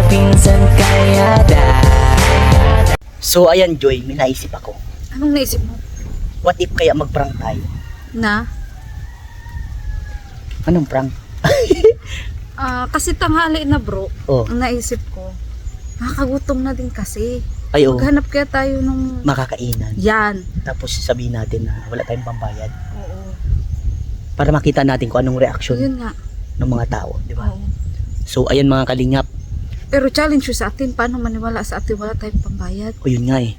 pinsan kalyada. So ayan Joy, may naisip ako. Anong naisip mo? What if kaya mag-prank tayo? Na? Anong prank? Kasi tanghali na bro. Oh. Ang naisip ko, nakakagutom na din kasi. Ay oh, Maghanap kaya tayo ng... makakainan. Yan. Tapos sabihin natin na wala tayong pambayad. Oo. Para makita natin kung anong reaksyon Yun nga. ng mga tao, di ba? Oo. So ayan mga kalingap. Pero challenge yun sa atin. Paano maniwala sa atin wala tayong pambayad? O yun nga eh.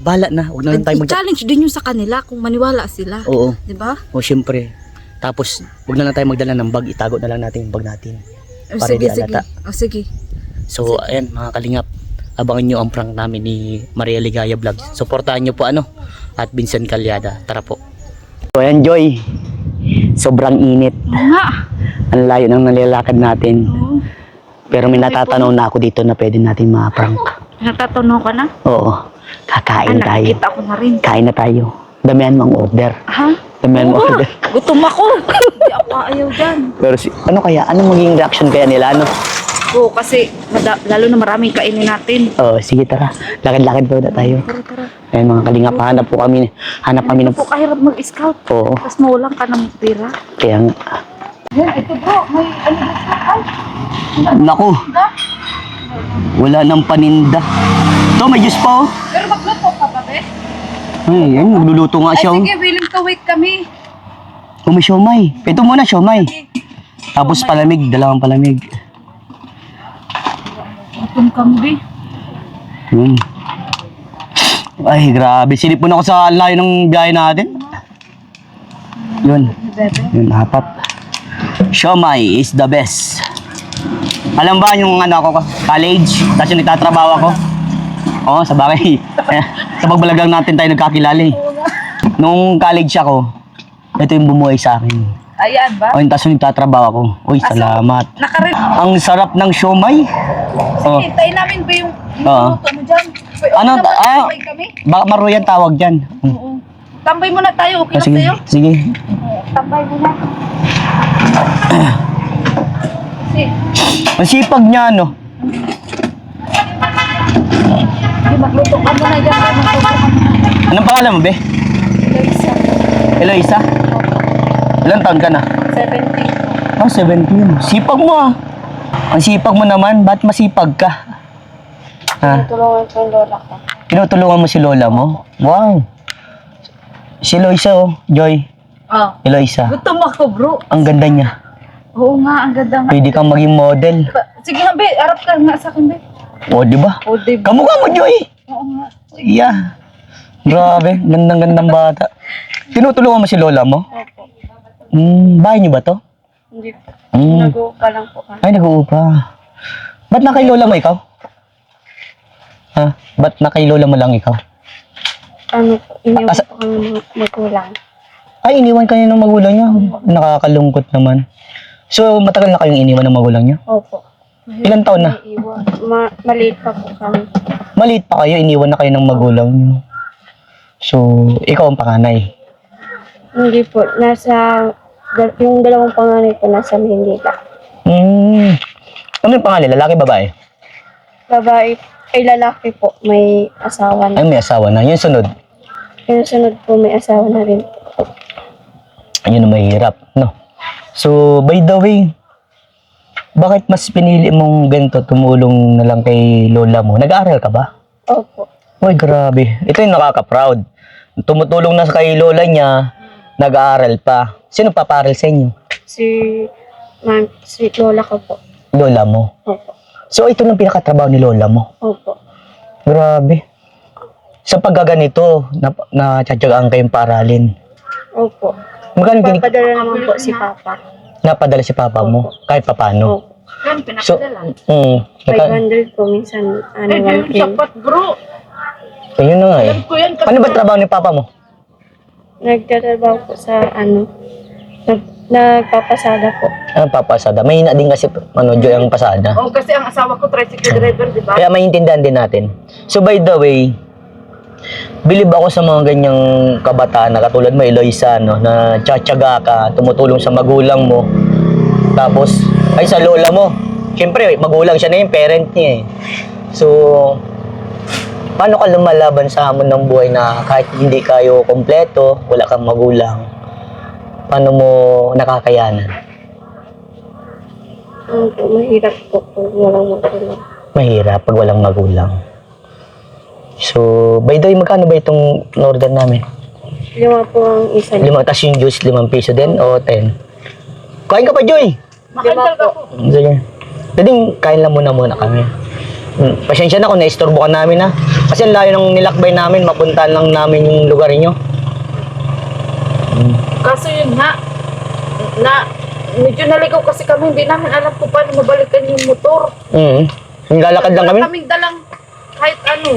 Bahala na. Huwag na lang tayo I-challenge din yun sa kanila kung maniwala sila. Oo. Di ba? O syempre. Tapos, huwag na lang tayo magdala ng bag. Itago na lang natin yung bag natin. Para Sige, di sige. alata. Sige. So, ayan mga kalingap. Abangan nyo ang prank namin ni Maria Ligaya Vlogs. Suportahan nyo po at Vincent Calyada. Tara po. So, ayan Joy. Sobrang init. Oo nga. Ang layo ng nalalakad natin. Oo. Pero may natatanong na ako dito na pwede natin ma-prank. Natatanong ka na? Oo. Kakain tayo. Nakikita ko na rin. Kain na tayo. Damihan mo ang order. Ha? Damihan mo order. Gutom ako. Hindi ako ayaw dyan. Pero ano kaya? Anong magiging reaction kaya nila? Oo, kasi lalo na maraming kainin natin. Oh, sige tara. Lakad-lakad po na tayo. Tara. Ayun mga kalingap, hanap po kami. Hanap kami ng... Po kahirap mag-scout. Oo. Tapos mawalan ka ng pira. Kaya nga. Yan, ito bro. May ano ba? Naku. Wala nang paninda. Ito, may juice pa oh. Pero magluto ka ba, be? Ay, yan, magluluto nga siya. Sige, willing to wait kami. May siomay. Ito muna, siomay. Tapos palamig, dalawang palamig. Gutom kami, be. Ay, grabe. Silip mo na ako sa layo ng biyahe natin. Yun. Yun, apat. Siomay is the best. Alam ba yung ako, college, tapos yung nagtatrabaho ako? Oo, sa bagay. Sa pagbalagang natin tayo nagkakilala eh. Nung college ako, ito yung bumuhay sa akin. Ayan ba? O, yung tapos yung nagtatrabaho ako. Uy, salamat. Nakarin. Ang sarap ng siomay. Oh. Hintayin namin ba yung Oo. luto mo dyan? Ano, tambay kami? baka maruyan tawag dyan. Oo. Tambay muna tayo, okay lang Sige, tayo? sige. Tambay muna. Sige. Ang sipag niya, no? Hindi, magluto ka muna dyan. Magluto ka muna. Anong pangalan mo, be? Eloisa. Eloisa? Ilang taon ka na? 17. Oh, 17. Sipag mo ah. Ang sipag mo naman, ba't masipag ka? Ha? Tulungan ko yung lola ko. Tinutulungan mo si lola mo? Wow. Si Eloisa oh, Joy. Oh. Eloisa. Gutom ako, bro. Ang ganda niya. Oo nga, ang ganda nga. Pwede kang maging model. Sige nga, be. Arap ka nga sa akin, be. O, di ba? O, diba? Kamukha mo, Joy. Oo nga. Yeah. Grabe, gandang-gandang bata. Tinutulungan mo si lola mo? Opo. Bahay niyo ba to? Hindi po. Mm. Nag-uupa lang po kami. Ay, nag-uupa. Ba't na kay lola mo ikaw? Ha? Ba't na kay lola mo lang ikaw? Ano po, iniwan po kami magulang. Ay, iniwan ka niya ng magulang niya. Nakakalungkot naman. So, matagal na kayong iniwan ng magulang niya? Opo. Ilan taon na? Iiwan. Maliit pa po kami. Maliit pa kayo, iniwan na kayo ng magulang niyo. So, ikaw ang panganay. Hindi po. Yung dalawang panganay po nasa Maynila. Ano yung pangalan? Lalaki, babae? Babae, ay lalaki po. May asawa na. Ay, may asawa na. Yung sunod. Yung sunod po may asawa na rin. Ayun ang mahirap, no? So, by the way, bakit mas pinili mong ganito tumulong na lang kay lola mo? Nag-aaral ka ba? Opo. Uy, grabe. Ito yung nakaka-proud. Tumutulong na kay lola niya, nag-aaral pa. Sino paparal sa inyo? Si lola ko po. Lola mo. Opo. So, ito lang pinakatrabaho ni lola mo. Opo. Grabe. Sa paggaganito, natiyatyagaan kayong paaralin. Opo. Magkano Papadala naman po si Papa. napadala si papa mo? Kahit papano? Opo. So, 500 po minsan. Ano, 1K. bro. Ayun na nga eh. Ano ba trabaho ni papa mo? Nagtatrabaho po sa nagpapasada po. Ano papasada? Mahina din kasi Joy ang pasada. Oh, kasi ang asawa ko tricycle driver, di ba? Kaya maintindihan din natin. So by the way, bilib ako sa mga ganyang kabataan na katulad mo, Eloisa, no, na tiyatyaga ka, tumutulong sa magulang mo. Tapos, ay sa lola mo. Siyempre, magulang siya na yung parent niya eh. So, paano ka lumalaban sa hamon ng buhay na kahit hindi kayo kompleto, wala kang magulang, paano mo nakakayanan? Ano po, mahirap po kung walang magulang. Mahirap pag walang magulang. So, by the way, magkano ba itong order namin? 5 po ang isa niya. 5, tas yung juice, 5 piso din o 10? Kain ka pa, Joy! Makandal ka po. Sige. Dading, kain lang muna kami. Pasensya na kung naistorbo ka namin ha. Kasi ang layo ng nilakbay namin, mapuntahan lang namin yung lugar niyo. Kaso yun nga, medyo naligaw kasi kami, hindi namin alam kung paano mabalikan yung motor. Lalakad lang kami. Wala kaming dalang kahit ano.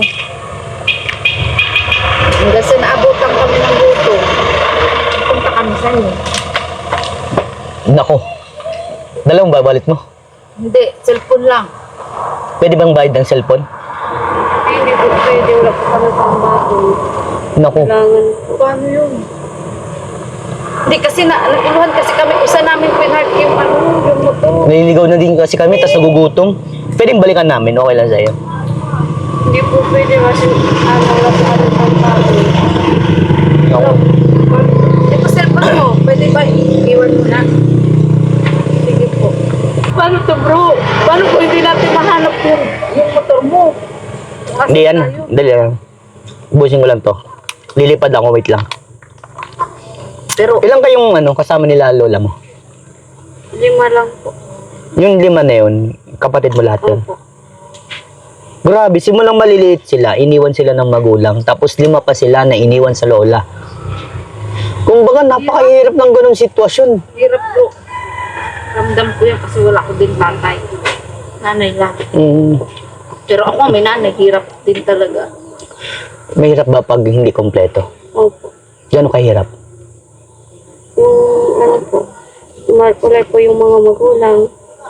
Hanggang sa naabutan kami ng gutom. Punta kami sa inyo. Nako. Dalawang babalit mo. Hindi, cellphone lang. Pwede bang bayad ng cellphone? Hindi po pwede, wala po kami pang baon. Nako. Kailangan po. Paano yun? Hindi kasi naguluhan kasi kami, isa namin pinark yung yung motor. Naliligaw na din kasi kami, tas nagugutom. Pwedeng balikan namin, okay lang sa'yo. Hindi po pwede kasi wala po kami pang baon. Nako. Ito cellphone mo, pwede ba iwan mo na? Sige po. Paano to bro? Paano kung hindi natin mahanap yung motor mo? Kasi Hindi yan. tayo. Dali lang. Ubusin ko lang to. Lilipad ako, wait lang. Pero Ilang kayong kasama nila lola mo? 5 lang po. Yung 5 na yun, kapatid mo lahat yun. Opo. Grabe, simulang maliliit sila, iniwan sila ng magulang, tapos 5 pa sila na iniwan sa lola. Kung baga, napakahirap ng ganung sitwasyon. hirap bro. Ramdam ko yan kasi wala ko din tatay. Nanay lang. Pero ako may nanay, hirap din talaga. Mahirap ba pag hindi kompleto? Opo. Gano'ng kahirap? Yung ano po, wala po yung mga magulang.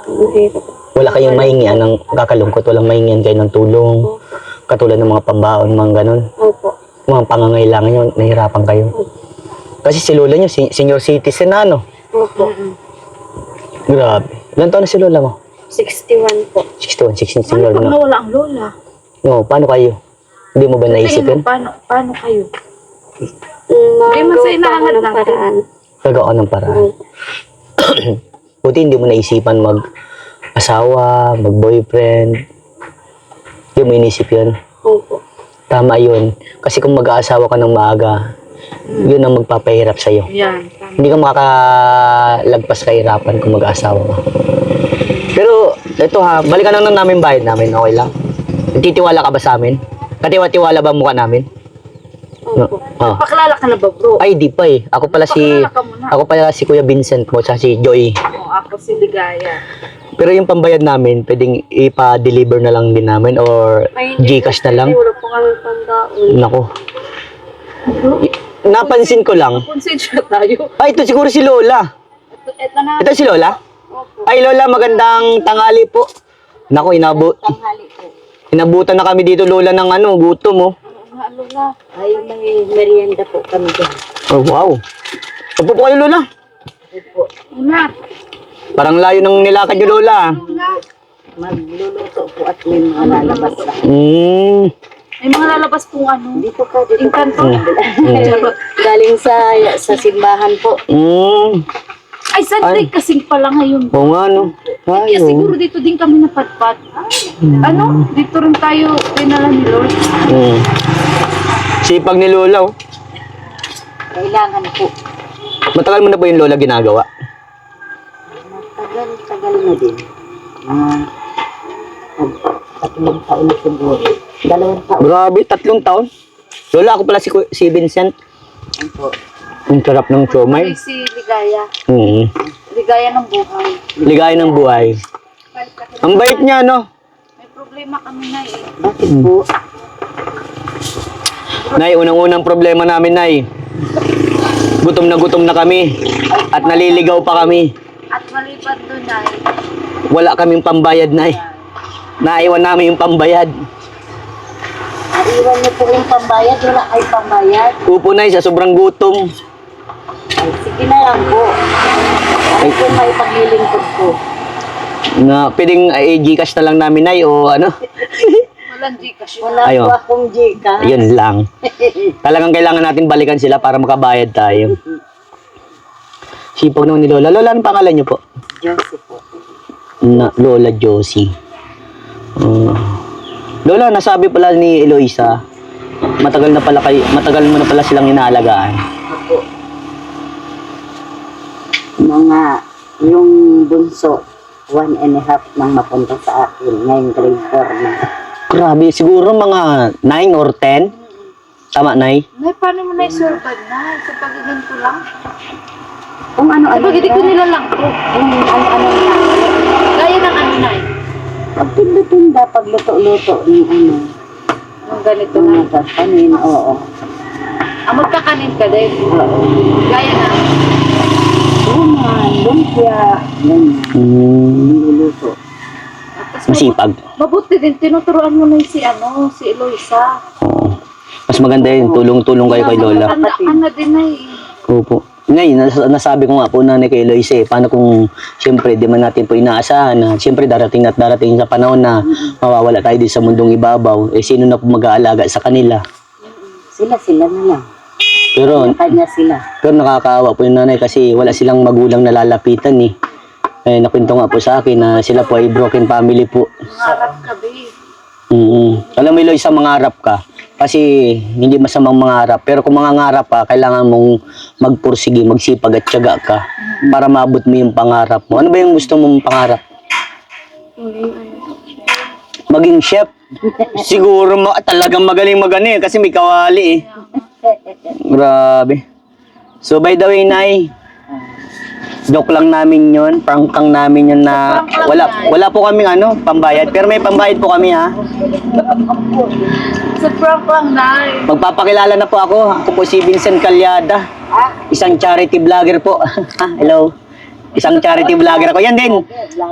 Mahirap. Wala kayong mahingian ng kakalungkot, walang mahingian kayo ng tulong, Opo. katulad ng mga pambaon, mga ganun. Opo. Mga pangangailangan nyo, nahihirapan kayo. Kasi si lola nyo, senior citizen na, no? Opo. Grabe. Ilan taon na si lola mo? 61 po. 61, 16 Paano lola pag na. nawala ang lola? No, paano kayo? Hindi mo ba naisip Tingin yun? mo, paano kayo? Hindi man sa inahangad ng natin. paraan. Gagawa ng paraan. Opo. Buti hindi mo naisipan mag-asawa, mag-boyfriend. Hindi mo inisip yun. Opo. Tama yun. Kasi kung mag-aasawa ka ng maaga, yun ang magpapahirap sa'yo. Yan. Tama. Hindi ka makakalagpas kahirapan kung mag-aasawa ka. Pero, ito ha, balikan na namin bayad namin, okay lang? Titiwala ka ba sa amin? Katiwa-tiwala ba ang mukha namin? Opo. Oh. Pakilala ka na ba bro? Ay, di pa eh. Pakilala ka muna. Ako pala si Kuya Vincent mo, sa si Joy. Ako si Ligaya. Pero yung pambayad namin, pwedeng ipa-deliver na lang din namin or Ay, hindi Gcash po na lang. pwede, wala po kami pang baon. Nako. Napansin ko lang. Konsensya tayo. Ay, ito siguro si Lola. Ito na. Ito si Lola? Opo. Ay, Lola, magandang tanghali po. Nako, Tanghali po. inabutan na kami dito, Lola, ng gutom, oh. Ano na? Ay, may merienda po kami dyan. Oh, wow. Upo po kayo, Lola. Una, Parang layo ng nilakad niyo, Lola. magluluto po at may mga lalabas na. May mga lalabas po ano? Dito ka, dito. Inkanto? Galing sa simbahan po. Ay, Sunday kasing pala ngayon. Oo nga, no. Ay, Kaya siguro dito din kami napadpad. Ano? Dito rin tayo pinala ni Lord. Sipag ni Lola, oh. Kailangan po. Matagal mo na ba yung Lola ginagawa? Tagal na din. Tatlong taon siguro. 2 taon Grabe, 3 taon. Lola, ako pala si Vincent. po. Ang sarap ng siomay. Si Ligaya. Mm. Ligaya ng buhay. Ligaya ng buhay. Ang bait niya, no? May problema kami na eh. Bakit po? Nay, unang-unang problema namin, Nay. Gutom na kami. At naliligaw pa kami. At maliban doon ay Wala kaming pambayad, Nay. Naiwan namin yung pambayad. naiwan niyo po yung pambayad. Wala kayo pambayad. Upo, Nay, sa sobrang gutom. Ay, sige na lang po. Ay, po may paglilingkod po. Na pwedeng i-Gcash na lang namin ay o ano. Walang Gcash. Wala Ayun. po akong Gcash. Ayun lang. Talagang kailangan natin balikan sila para makabayad tayo. Sipag naman ni Lola. Lola, anong pangalan niyo po? Joseph po. Lola Josie. Lola, nasabi pala ni Eloisa, matagal mo na pala silang inaalagaan. Ako. Mga, yung bunso, 1.5 nang mapunta sa akin. Ngayon grade 4 na. Grabe, siguro mga 9 or 10. Tama, Nay? Nay, paano mo na-survive na? Sa pag-ganito lang? Kung ano-ano. Pag hindi ko nila lang po. Kung ano-ano na. Gaya ng ano, Nay? Pag tinda, pag luto-luto ng ano. Yung ganito Ng na. nagkakanin, oo. Magkakanin ka din. Oo. Gaya na. Lumpia. Yan. Niluluto. Tapos Masipag. Mabuti din, tinuturuan mo na si Eloisa. Oo. Mas maganda yun, tulong-tulong kayo kay Lola. Ano din na Opo. Ngayon, nasabi ko nga po nanay kay Eloise, paano kung siyempre di man natin po inaasahan na siyempre darating at darating sa panahon na mawawala tayo din sa mundong ibabaw, eh sino na po mag-aalaga sa kanila? Sila na lang. Pero, Kanya sila. pero nakakaawa po yung nanay kasi wala silang magulang na lalapitan eh. Eh, nakwento nga po sa akin na sila po ay broken family po. Mangarap ka, babe. Alam mo Eloise, mangarap ka. Kasi hindi masamang mangarap. Pero kung mangangarap ka, kailangan mong magpursige, magsipag at tiyaga ka para maabot mo yung pangarap mo. Ano ba yung gusto mong pangarap? Maging chef. Siguro talagang magaling magani kasi may kawali eh. Grabe. So by the way, Nay, joke lang namin yun, prank lang namin yun na wala po kaming pambayad, pero may pambayad po kami ha. Sa prank lang, Nay. Magpapakilala na po ako. Ako po si Vincent Calyada. Isang charity vlogger po. Hello. Isang charity vlogger ako. Yan din.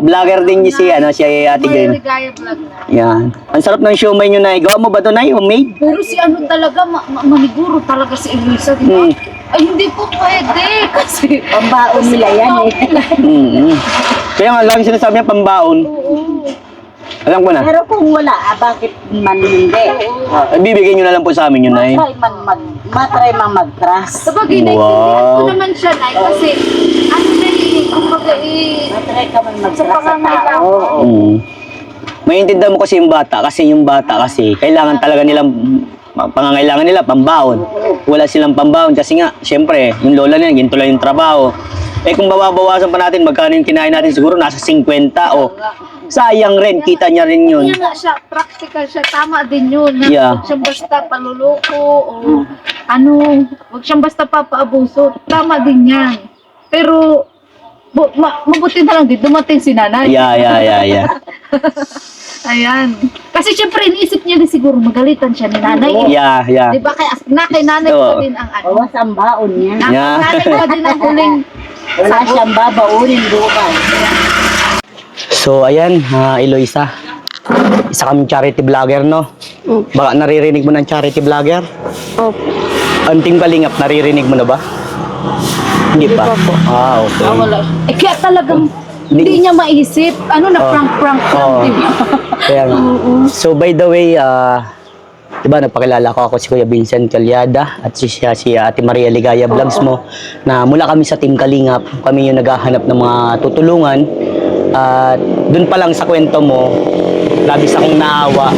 Vlogger din si Ate May Gwen. ligaya vlog na. Yan. Ang sarap ng siomay nyo, Nay. Gawa mo ba ito, Nay? Homemade? Pero si talaga, maniguro talaga si Eloisa, di ba? Ay, hindi po pwede. Kasi, Pambaon nila yan eh. Kaya nga, lagi sinasabi niya pambaon. oo. Alam ko na. Pero kung wala, bakit man hindi? Bibigyan nyo na lang po sa amin yun, Nay. Matry man mag-trust. Sabagay, Wow. naiintindihan ko naman siya, Nay, kasi, kumbaga Matry ka man sa mag-trust sa pangangailangan. tao. Maintindihan mo kasi yung bata kasi kailangan talaga nilang pangangailangan nila pambaon. Wala silang pambaon kasi nga syempre yung lola nila ginto lang yung trabaho. Eh kung babawasan pa natin magkano yung kinain natin siguro nasa 50 o sayang rin, kita niya rin yun. Kaya nga siya, practical siya, tama din yun. Na Yeah. Huwag siyang basta panluloko o huwag siyang basta papaabuso. Tama din yan. Pero, mabuti na lang din, dumating si nanay. Yeah. Ayan. Kasi syempre, iniisip niya din siguro, magalitan siya ni nanay. Yeah. Di ba? Kay nanay Oo. pa din ang Bawas ang baon niya. Yeah. Nanay pa din ang huling. Wala siyang babaunin bukas. So ayan, Eloisa. Isa kaming charity vlogger, no? Baka naririnig mo ng charity vlogger? Opo. Anting Kalingap, naririnig mo na ba? Hindi pa. Okay. Wala. Kaya talagang hindi niya maisip. Na prank-prank lang, Oo. di ba? Kaya nga. So by the way, diba nagpakilala ko ako si Kuya Vincent Calyada at si Ate Maria Ligaya Vlogs mo na mula kami sa Team Kalingap, kami yung naghahanap ng mga tutulungan at dun pa lang sa kwento mo, labis akong naawa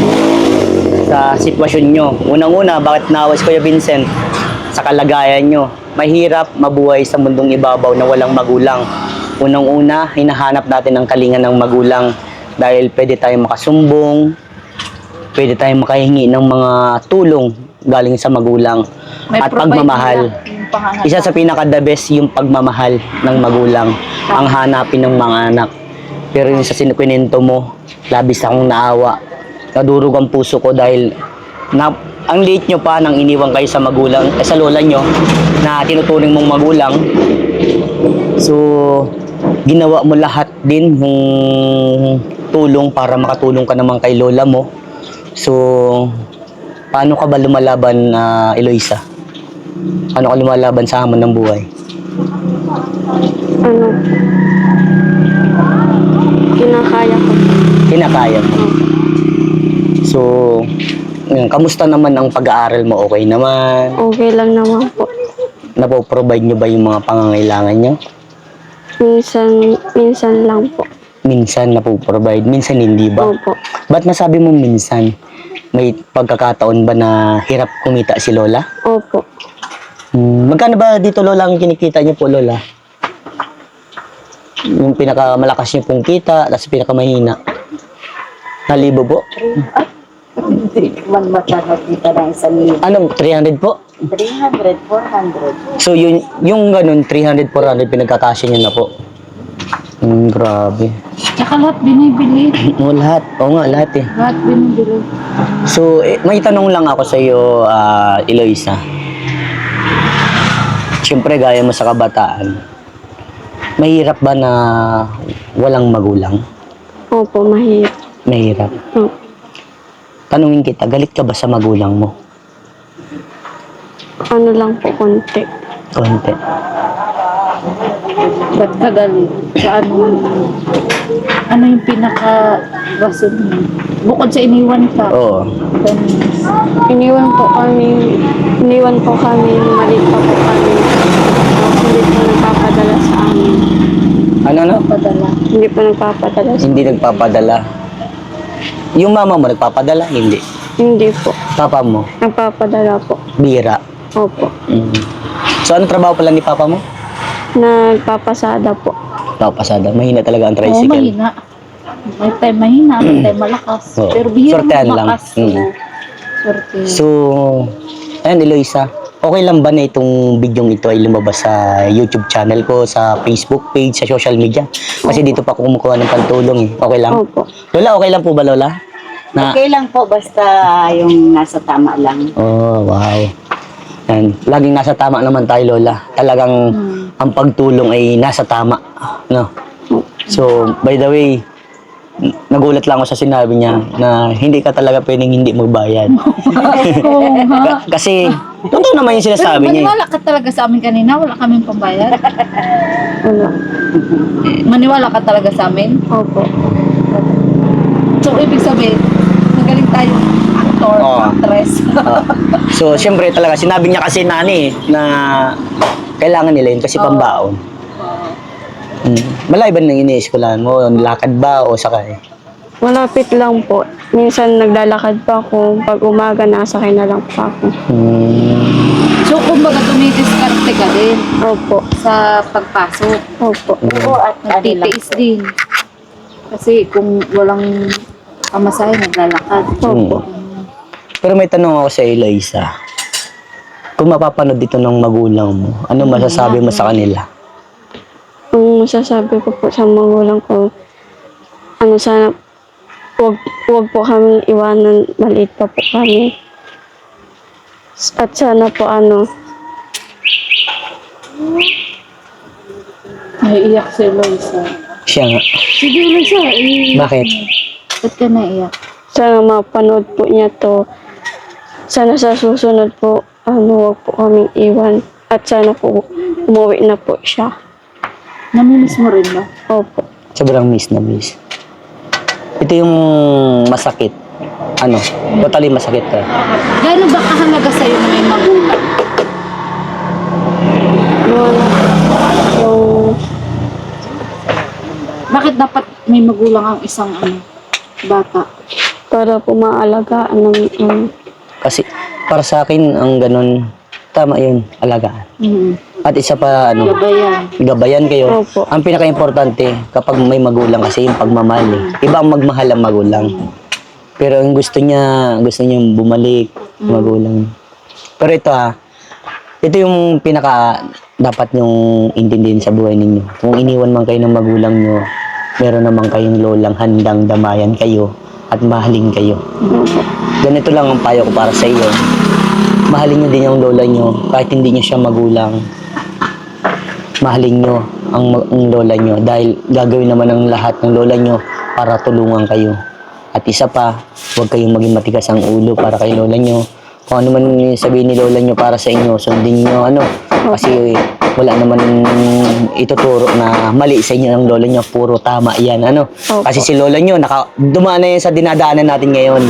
sa sitwasyon nyo. Unang-una, bakit naawa si Kuya Vincent? Sa kalagayan nyo. Mahirap mabuhay sa mundong ibabaw na walang magulang. Unang-una, hinahanap natin ang kalinga ng magulang dahil pwede tayong makasumbong, pwede tayong makahingi ng mga tulong galing sa magulang at pagmamahal. Isa sa pinaka-the best yung pagmamahal ng magulang ang hanapin ng mga anak. Pero yung sa sinukwento mo, labis akong naawa. Nadurog ang puso ko dahil ang liit nyo pa nang iniwan kayo sa magulang, sa lola nyo na tinuturing mong magulang. So, ginawa mo lahat din ng tulong para makatulong ka naman kay lola mo. So, paano ka ba lumalaban, Eloisa? Paano ka lumalaban sa hamon ng buhay? kinakaya ko. Kinakaya mo. So, kamusta naman ang pag-aaral mo? Okay naman? Okay lang naman po. Napoprovide nyo ba yung mga pangangailangan nyo? Minsan lang po. Minsan napoprovide, minsan hindi ba? Opo. Ba't nasabi mo minsan? May pagkakataon ba na hirap kumita si Lola? Opo. Magkano ba dito, Lola, ang kinikita niyo po, Lola? Yung pinakamalakas niyo pong kita, tapos pinakamahina. 1,000 po? Hindi man makakakita ng 1,000. Anong, 300 po? 300, 400. So, yung ganun, 300, 400, pinagkakasya niyo na po. Grabe. Tsaka lahat binibili. Oo, lahat. Oo nga, lahat eh. Lahat binibili. So, may tanong lang ako sa iyo, Eloisa. Siyempre, gaya mo sa kabataan, mahirap ba na walang magulang? Opo, mahirap. Mahirap. Opo. Tanungin kita, galit ka ba sa magulang mo? Ano lang po, konti. Konti. Ba't ka galit? Sa ano yung pinaka-rason mo? Bukod sa iniwan ka. Oo. Iniwan po kami nung maliit pa po kami. Hindi po nagpapadala sa amin. Ano? Padala. Hindi po nagpapadala sa Hindi nagpapadala. Yung mama mo nagpapadala? Hindi. Hindi po. Papa mo? Nagpapadala po. Bira. Opo. So, anong trabaho pala ni papa mo? Nagpapasada po. Papasada. Mahina talaga ang Oo, tricycle. mahina. May time mahina, may time malakas. Oo. Pero bihira Sortehan lang. malakas. Sorte. So, ayan, Eloisa, okay lang ba na itong bidyong ito ay lumabas sa YouTube channel ko, sa Facebook page, sa social media? Kasi dito pa ako kumukuha ng pantulong eh. Okay lang? Opo. Lola, okay lang po ba, Lola? Na, Okay lang po, basta yung nasa tama lang. oh, wow. Yan. Laging nasa tama naman tayo, Lola. Talagang ang pagtulong ay nasa tama. No? So, by the way, nagulat lang ako sa sinabi niya na hindi ka talaga pwedeng hindi magbayad. Kasi, totoo naman yung sinasabi niya. Maniwala ka talaga sa amin kanina, wala kaming pambayad. Wala. Maniwala ka talaga sa amin. Opo. So, ibig sabihin, magaling tayong actor, Oo. actress. So, syempre talaga, sinabi niya kasi nani na kailangan nila yun kasi pambaon. Malay ba nang inieskulahan mo? Lakad ba o sakay? Malapit lang po. Minsan naglalakad pa ako. Pag umaga, nasakay na lang pa ako. So, kumbaga, tumidiskarte ka din Opo. sa pagpasok. Opo. Oo, at ano lang. Nagtitiis din. Kasi kung walang pamasahe, naglalakad. Opo. Pero may tanong ako sa Eloisa. Kung mapapanood dito ng magulang mo, ano masasabi mo sa kanila? Ang masasabi ko po sa magulang ko, sana, wag po kami iwanan, maliit pa po kami. At sana po Naiiyak si Eloisa. Siya nga. Sige, Eloisa. Bakit? Ba't ka naiiyak? sana mapanood po niya to. Sana sa susunod po, wag po kaming iwan. At sana po, umuwi na po siya. Namimiss mo rin ba? Opo. Sobrang miss na miss. Ito yung masakit. Ano? Totally masakit ka. Gaano ba kahalaga sa'yo na may magulang? Yung Bakit dapat may magulang ang isang bata? para po maalagaan ng Kasi para sa akin, ang ganun, tama yun, alagaan. At isa pa, Gabayan. gabayan kayo. Opo. Ang pinaka-importante, kapag may magulang kasi yung pagmamahal eh. Iba ang magmahal ang magulang. Pero yung gusto niya bumalik, magulang. Pero ito yung pinaka dapat nyong intindihin sa buhay ninyo. Kung iniwan man kayo ng magulang nyo, meron naman kayong lolang handang damayan kayo at mahalin kayo. Ganito lang ang payo ko para sa iyo. Mahalin nyo din yung lola nyo kahit hindi nyo siya magulang. Mahalin nyo ang lola nyo dahil gagawin naman ang lahat ng lola nyo para tulungan kayo. At isa pa, huwag kayong maging matigas ang ulo para kay lola nyo. Kung ano man yung sabihin ni lola nyo para sa inyo, sundin nyo Kasi wala naman ituturo na mali sa inyo ng lola nyo. Puro tama yan. Ano? Opo. Kasi si lola nyo, dumaan na yan sa dinadaanan natin ngayon.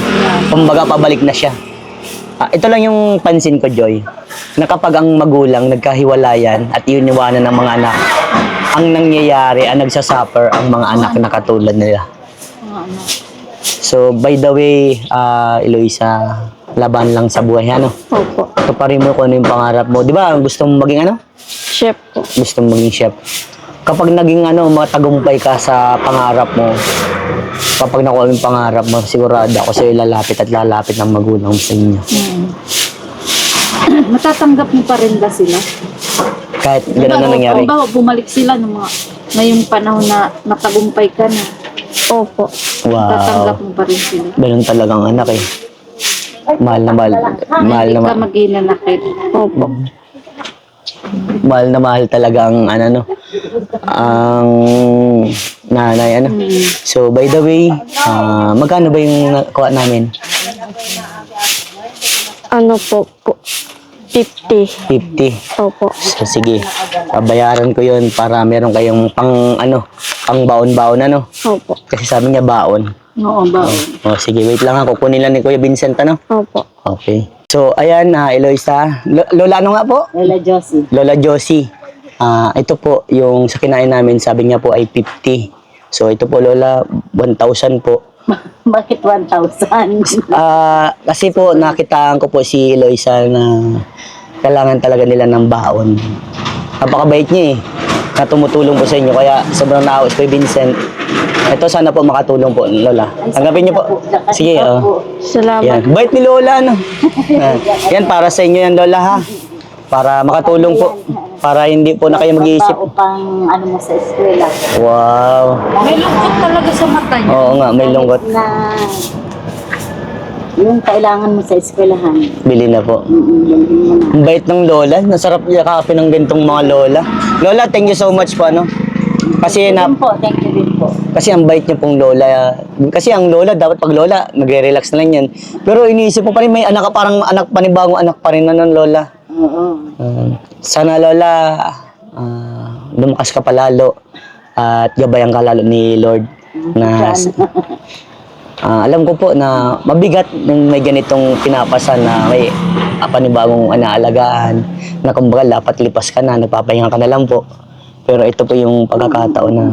Kumbaga, pabalik na siya. Ito lang yung pansin ko, Joy, na kapag ang magulang nagkahiwalayan at yun iwanan ng mga anak, ang nangyayari, ang nagsasuffer ang mga anak na katulad nila. So, by the way, Eloisa, laban lang sa buhay, ano? Opo. Tuparin mo kung ano yung pangarap mo. Di ba, gusto mong maging ano? Chef po. Gusto mong maging chef. Kapag naging matagumpay ka sa pangarap mo, kapag nakuha yung pangarap mo, sigurado ako sa'yo lalapit at lalapit ng magulang mo sa inyo. Matatanggap mo pa rin ba sila? Kahit gano'n na nangyari. O ba, bumalik sila ngayong panahon na natagumpay ka na. Opo. Tatanggap Wow. mo pa rin sila. Ganun talagang anak eh. Mahal na mahal. Mahal na Hindi ka mahal. mag-inanakit. Opo. Mahal na mahal talaga ang ang nanay, ano. So, by the way, magkano ba yung nakuha namin? Ano po? 50. 50. Opo. So, sige. Bayaran ko yun para meron kayong pang baon-baon, ano. Opo. Kasi sabi niya baon. Oo ba? O, sige, wait lang ha. Kukunin lang ni Kuya Vincent, ano. Opo. Okay. So, ayan, Eloisa. Lola, ano nga po? Lola Josie. Lola Josie. Ito po, yung sa kinain namin, sabi niya po ay 50. So, ito po, Lola, 1,000 po. Bakit 1,000? Kasi po, nakitaan ko po si Eloisa na kailangan talaga nila ng baon. Napakabait niya eh, na tumutulong po sa inyo. Kaya sobrang naawas kay Vincent. Ito, sana po makatulong po, Lola. Tanggapin niyo po. Sige, Salamat. yan. Bait ni Lola, no? Yan, para sa inyo yan, Lola, ha? Para makatulong po. Para hindi po na kayo mag-iisip. Upang ano mo sa eskwela. Wow. May lungkot talaga sa mata niya. Oo nga, may lungkot. Na yung kailangan mo sa eskwelahan. Bili na po. Yan mo na. Ang bait ng Lola. Nasarap yakapin ng gantong mga Lola. Lola, thank you so much po, ano? Kasi Yun po, thank you din po. Kasi ang bait niyo pong Lola. Kasi ang Lola, dapat pag Lola, nagre-relax na lang yan. Pero iniisip mo pa rin, may anak ka, parang anak, panibagong anak pa rin na ng Lola. Oo. Sana Lola, lumakas ka palalo at gabayan ka lalo ni Lord. Na, alam ko po na mabigat nung may ganitong pinapasan na may panibagong anaalagaan na kumbaga dapat lipas ka na, nagpapahinga ka na lang po. Pero ito po yung pagkakataon na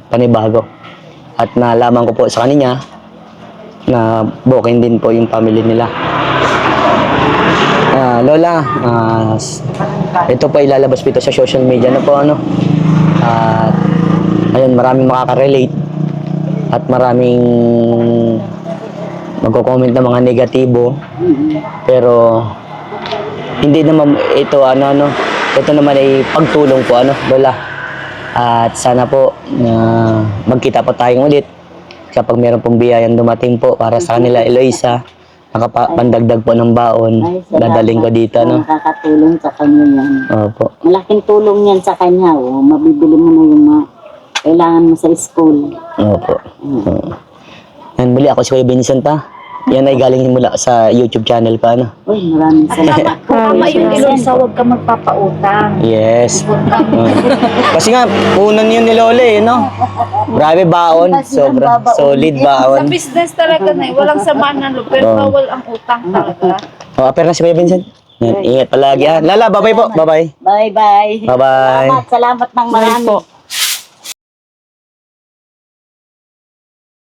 panibago. At nalaman ko po sa kanya na booking din po yung family nila. Lola, ito po ilalabas po ito sa social media na po, ano. At ayun, maraming makaka-relate at maraming magko-comment ng mga negatibo. Pero hindi naman ito ito naman ay pagtulong po, Lola. At sana po na magkita po tayong ulit kapag meron pong biyayang dumating po para sa kanila, Eloisa. Nakapandagdag po ng baon. Dadaling ko dito, no? Nakakatulong sa kanya yan. Opo. Malaking tulong yan sa kanya. Oh. Mabibili mo na yung mga kailangan mo sa school. Opo. Yan, muli ako si Kuya Vincent, ha? Yan ay galing mula sa YouTube channel pa, ano? Uy, maraming salamat. Tama yung Eloisa, huwag ka magpapautang. Yes. Kasi nga, punan yun ni Lola, eh, no? Grabe baon. Sobra. Solid Sa baon. business talaga na walang samaan ng loob, pero bawal ang utang talaga. Pero na si Kuya Vincent. Yan, ingat palagi, ha? Lala, bye-bye po. Bye-bye. Bye-bye. Bye-bye. Salamat ng marami.